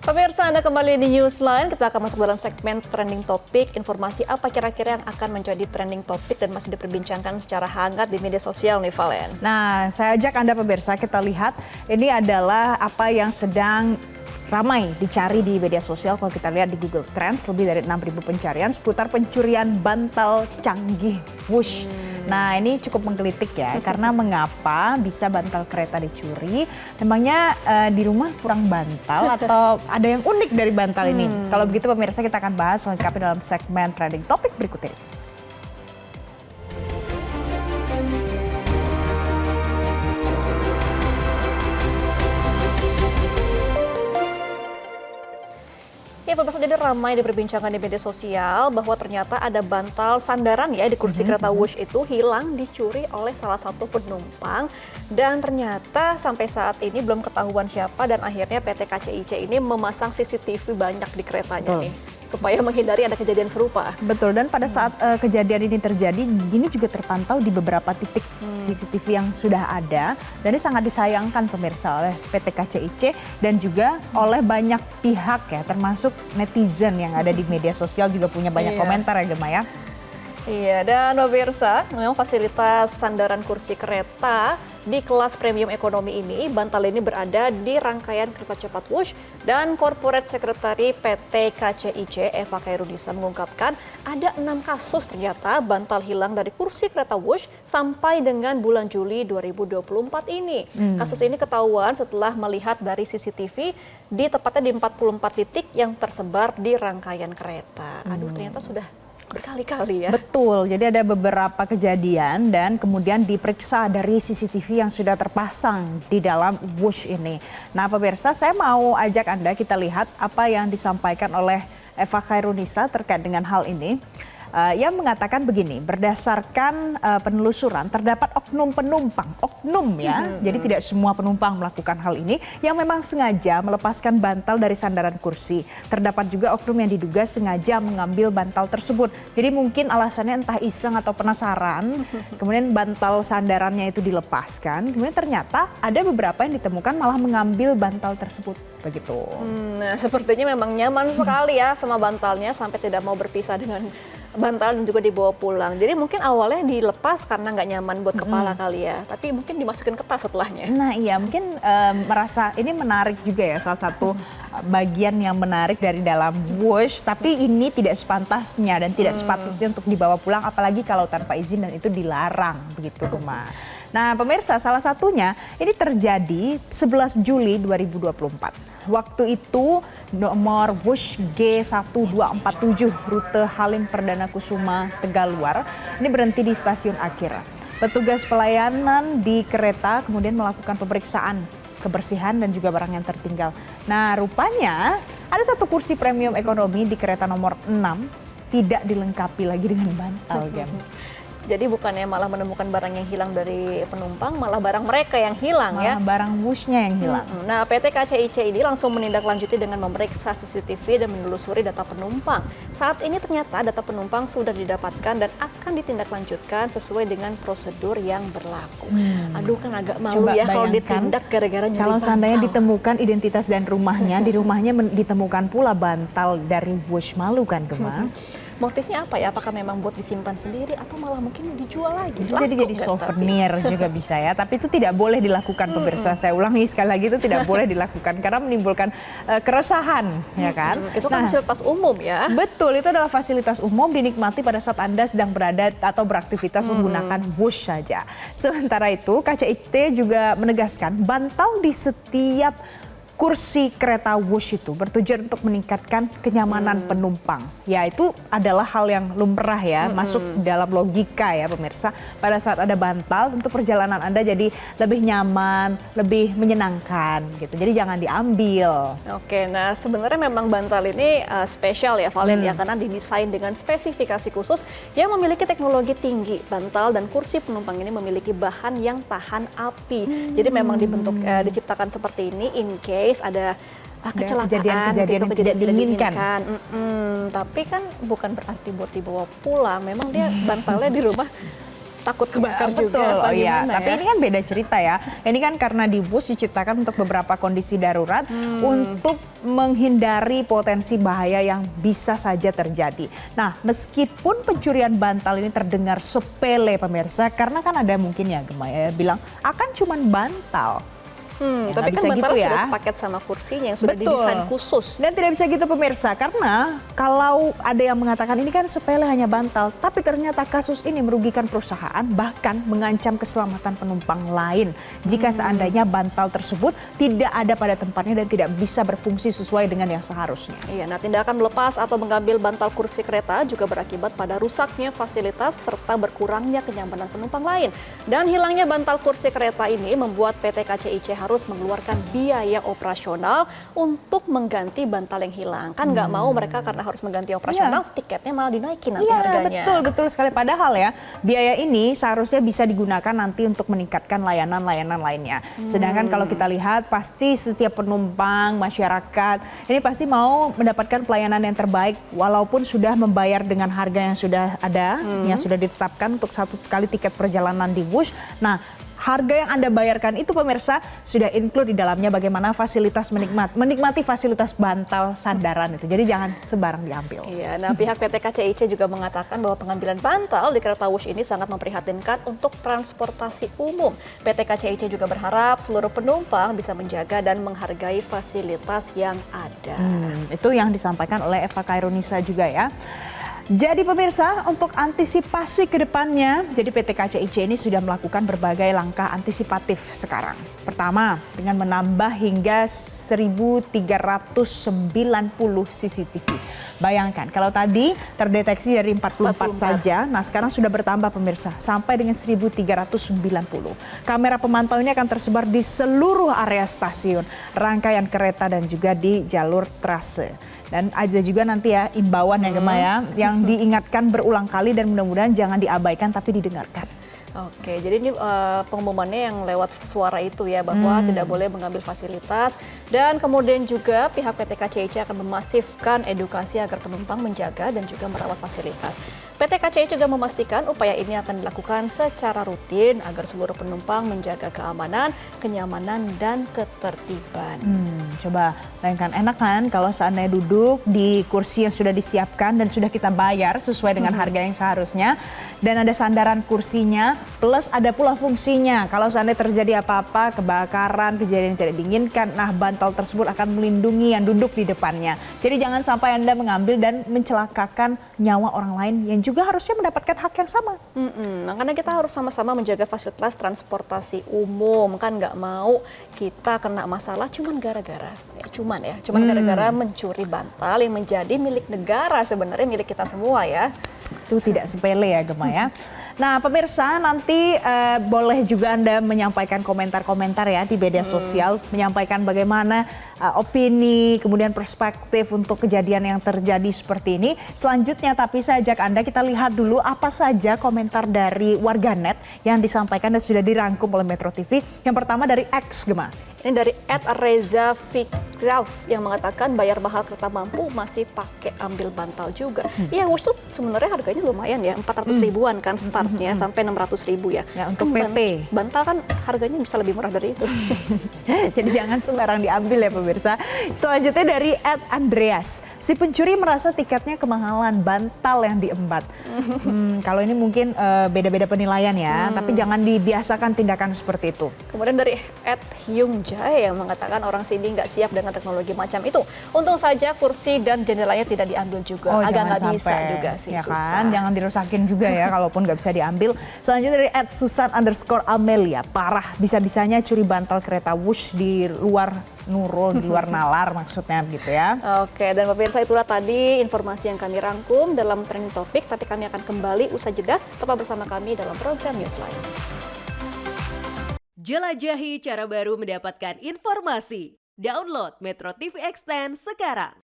Pemirsa, Anda kembali di Newsline. Kita akan masuk dalam segmen trending topic. Informasi apa kira-kira yang akan menjadi trending topic dan masih diperbincangkan secara hangat di media sosial nih, Valen? Nah, saya ajak Anda pemirsa, kita lihat ini adalah apa yang sedang ramai dicari di media sosial. Kalau kita lihat di Google Trends, lebih dari 6.000 pencarian seputar pencurian bantal canggih Whoosh. Nah, ini cukup menggelitik ya, karena mengapa bisa bantal kereta dicuri? Memangnya di rumah kurang bantal atau ada yang unik dari bantal ini? Kalau begitu pemirsa, kita akan bahas lengkapnya dalam segmen trending topik berikut ini. Ya, pemirsa, jadi ramai diperbincangkan di media sosial bahwa ternyata ada bantal sandaran ya di kursi kereta Whoosh itu hilang dicuri oleh salah satu penumpang, dan ternyata sampai saat ini belum ketahuan siapa, dan akhirnya PT KCIC ini memasang CCTV banyak di keretanya nih supaya menghindari ada kejadian serupa. Betul, dan pada saat kejadian ini terjadi, ini juga terpantau di beberapa titik CCTV yang sudah ada, dan ini sangat disayangkan pemirsa oleh PT KCIC dan juga oleh banyak pihak ya, termasuk netizen yang ada di media sosial juga punya banyak komentar ya Gemma ya. Iya, dan pemirsa, memang fasilitas sandaran kursi kereta di kelas premium ekonomi ini, bantal ini berada di rangkaian kereta cepat Whoosh, dan Corporate Secretary PT KCIC Eva Khairunisa mengungkapkan ada 6 kasus ternyata bantal hilang dari kursi kereta Whoosh sampai dengan bulan Juli 2024 ini. Kasus ini ketahuan setelah melihat dari CCTV di tepatnya di 44 titik yang tersebar di rangkaian kereta. Aduh, ternyata sudah berkali-kali ya. Betul, jadi ada beberapa kejadian dan kemudian diperiksa dari CCTV yang sudah terpasang di dalam Whoosh ini. Nah pemirsa, saya mau ajak Anda kita lihat apa yang disampaikan oleh Eva Khairunisa terkait dengan hal ini. Yang mengatakan begini, berdasarkan penelusuran terdapat oknum penumpang, oknum ya, jadi tidak semua penumpang melakukan hal ini, yang memang sengaja melepaskan bantal dari sandaran kursi. Terdapat juga oknum yang diduga sengaja mengambil bantal tersebut. Jadi mungkin alasannya entah iseng atau penasaran, kemudian bantal sandarannya itu dilepaskan, kemudian ternyata ada beberapa yang ditemukan malah mengambil bantal tersebut. Begitu. Nah, sepertinya memang nyaman sekali ya sama bantalnya sampai tidak mau berpisah dengan bantal dan juga dibawa pulang. Jadi mungkin awalnya dilepas karena nggak nyaman buat kepala kali ya, tapi mungkin dimasukin ke tas setelahnya. Nah iya, mungkin merasa ini menarik juga ya, salah satu bagian yang menarik dari dalam Whoosh, tapi ini tidak sepantasnya dan tidak sepatutnya untuk dibawa pulang, apalagi kalau tanpa izin, dan itu dilarang begitu Gemma. Nah pemirsa, salah satunya ini terjadi 11 Juli 2024. Waktu itu nomor Whoosh G1247 rute Halim Perdana Kusuma Tegaluar ini berhenti di stasiun akhir. Petugas pelayanan di kereta kemudian melakukan pemeriksaan kebersihan dan juga barang yang tertinggal. Nah rupanya ada satu kursi premium ekonomi di kereta nomor 6 tidak dilengkapi lagi dengan bantal, Gem. Jadi bukannya malah menemukan barang yang hilang dari penumpang, malah barang mereka yang hilang ya. Barang Whoosh-nya yang hilang. Nah, PT KCIC ini langsung menindaklanjuti dengan memeriksa CCTV dan menelusuri data penumpang. Saat ini ternyata data penumpang sudah didapatkan dan akan ditindaklanjutkan sesuai dengan prosedur yang berlaku. Aduh, kan agak malu ya kalau ditindak gara-gara nyuri kalau bantal. seandainya ditemukan identitas dan rumahnya, di rumahnya ditemukan pula bantal dari Whoosh, malu kan Gemma? Motifnya apa ya? Apakah memang buat disimpan sendiri atau malah mungkin dijual lagi? Bisa jadi souvenir juga bisa ya, tapi itu tidak boleh dilakukan pemirsa. Saya ulangi sekali lagi, itu tidak boleh dilakukan karena menimbulkan keresahan ya kan. Itu kan fasilitas umum ya. Betul, itu adalah fasilitas umum dinikmati pada saat Anda sedang berada atau beraktivitas menggunakan Whoosh saja. Sementara itu KCIT juga menegaskan bantal di setiap kursi kereta Whoosh itu bertujuan untuk meningkatkan kenyamanan penumpang. Ya itu adalah hal yang lumrah ya, masuk dalam logika ya pemirsa. Pada saat ada bantal tentu perjalanan Anda jadi lebih nyaman, lebih menyenangkan gitu. Jadi jangan diambil. Oke, nah sebenarnya memang bantal ini spesial ya Valen ya, karena didesain dengan spesifikasi khusus yang memiliki teknologi tinggi. Bantal dan kursi penumpang ini memiliki bahan yang tahan api. Jadi memang diciptakan seperti ini in case ada kecelakaan, kejadian yang tidak diinginkan. Tapi kan bukan berarti buat dibawa pulang. Memang dia bantalnya di rumah takut kebakar juga. Betul, apa oh iya. gimana Tapi ya? ini kan beda cerita ya. Ini kan karena di Wush diciptakan untuk beberapa kondisi darurat untuk menghindari potensi bahaya yang bisa saja terjadi. Nah, meskipun pencurian bantal ini terdengar sepele pemirsa, karena kan ada mungkin ya Gemma ya bilang akan cuman bantal. Ya, Tapi nggak kan bisa bantal gitu ya. sudah sepaket sama kursinya yang sudah Betul. didesain khusus. Dan tidak bisa gitu pemirsa, karena kalau ada yang mengatakan ini kan sepele hanya bantal, tapi ternyata kasus ini merugikan perusahaan bahkan mengancam keselamatan penumpang lain. Jika seandainya bantal tersebut tidak ada pada tempatnya dan tidak bisa berfungsi sesuai dengan yang seharusnya. Iya, nah tindakan melepas atau mengambil bantal kursi kereta juga berakibat pada rusaknya fasilitas serta berkurangnya kenyamanan penumpang lain. Dan hilangnya bantal kursi kereta ini membuat PT KCIC harus mengeluarkan biaya operasional untuk mengganti bantal yang hilang. Kan nggak mau mereka karena harus mengganti operasional, tiketnya malah dinaikin nanti harganya. Betul sekali. Padahal ya, biaya ini seharusnya bisa digunakan nanti untuk meningkatkan layanan-layanan lainnya. Sedangkan kalau kita lihat, pasti setiap penumpang, masyarakat, ini pasti mau mendapatkan pelayanan yang terbaik, walaupun sudah membayar dengan harga yang sudah ada, yang sudah ditetapkan untuk satu kali tiket perjalanan di Wush. Nah, harga yang Anda bayarkan itu pemirsa sudah include di dalamnya bagaimana fasilitas menikmati fasilitas bantal sandaran itu. Jadi jangan sembarang diambil. Iya, nah pihak PT KCIC juga mengatakan bahwa pengambilan bantal di kereta Wush ini sangat memprihatinkan untuk transportasi umum. PT KCIC juga berharap seluruh penumpang bisa menjaga dan menghargai fasilitas yang ada. Itu yang disampaikan oleh Eva Kairunisa juga ya. Jadi pemirsa, untuk antisipasi ke depannya, jadi PT KCIC ini sudah melakukan berbagai langkah antisipatif sekarang. Pertama, dengan menambah hingga 1.390 CCTV. Bayangkan, kalau tadi terdeteksi dari 44 saja, nah sekarang sudah bertambah pemirsa, sampai dengan 1.390. Kamera pemantau ini akan tersebar di seluruh area stasiun, rangkaian kereta dan juga di jalur trase. Dan ada juga nanti ya imbauan ya Gemma ya, yang diingatkan berulang kali dan mudah-mudahan jangan diabaikan tapi didengarkan. Oke, jadi ini pengumumannya yang lewat suara itu ya, bahwa tidak boleh mengambil fasilitas. Dan kemudian juga pihak PT KCIC akan memasifkan edukasi agar penumpang menjaga dan juga merawat fasilitas. PT KCIC juga memastikan upaya ini akan dilakukan secara rutin agar seluruh penumpang menjaga keamanan, kenyamanan, dan ketertiban. Coba bayangkan, enak kan kalau seandainya duduk di kursi yang sudah disiapkan dan sudah kita bayar sesuai dengan harga yang seharusnya. Dan ada sandaran kursinya, plus ada pula fungsinya. Kalau seandainya terjadi apa-apa, kebakaran, kejadian yang tidak diinginkan, nah bantal tersebut akan melindungi yang duduk di depannya. Jadi jangan sampai Anda mengambil dan mencelakakan nyawa orang lain yang juga harusnya mendapatkan hak yang sama. Makanya kita harus sama-sama menjaga fasilitas transportasi umum. Kan nggak mau kita kena masalah cuman gara-gara mencuri bantal yang menjadi milik negara, sebenarnya milik kita semua ya. Itu tidak sepele ya Gemma ya. Nah pemirsa, nanti boleh juga Anda menyampaikan komentar-komentar ya di media sosial, menyampaikan bagaimana opini, kemudian perspektif untuk kejadian yang terjadi seperti ini. Selanjutnya tapi saya ajak Anda, kita lihat dulu apa saja komentar dari warganet yang disampaikan dan sudah dirangkum oleh Metro TV. Yang pertama dari X Gemma. Ini dari @RezaFikraf yang mengatakan bayar mahal kereta mampu masih pakai ambil bantal juga. Iya, Wush tuh sebenarnya harganya lumayan ya, 400 ribuan kan startnya sampai 600 ribu ya. Ya, untuk PP. Bantal kan harganya bisa lebih murah dari itu. Jadi jangan sembarang diambil ya pemirsa. Selanjutnya dari @Andreas. Si pencuri merasa tiketnya kemahalan, bantal yang diembat. Kalau ini mungkin beda-beda penilaian ya, tapi jangan dibiasakan tindakan seperti itu. Kemudian dari @Hyungjay yang mengatakan orang sini nggak siap dengan teknologi macam itu. Untung saja kursi dan jendelanya tidak diambil juga. Agak nggak bisa juga sih, ya susah. kan? Jangan dirusakin juga ya kalaupun nggak bisa diambil. Selanjutnya dari @Susan_Amelia. Parah, bisa-bisanya curi bantal kereta Wush di luar Nurul, di luar nalar maksudnya gitu ya. Oke, dan pemirsa, itulah tadi informasi yang kami rangkum dalam trending topik, tapi kami akan kembali usai jeda. Tetap bersama kami dalam program Newsline. Jelajahi cara baru mendapatkan informasi. Download Metro TV Extend sekarang.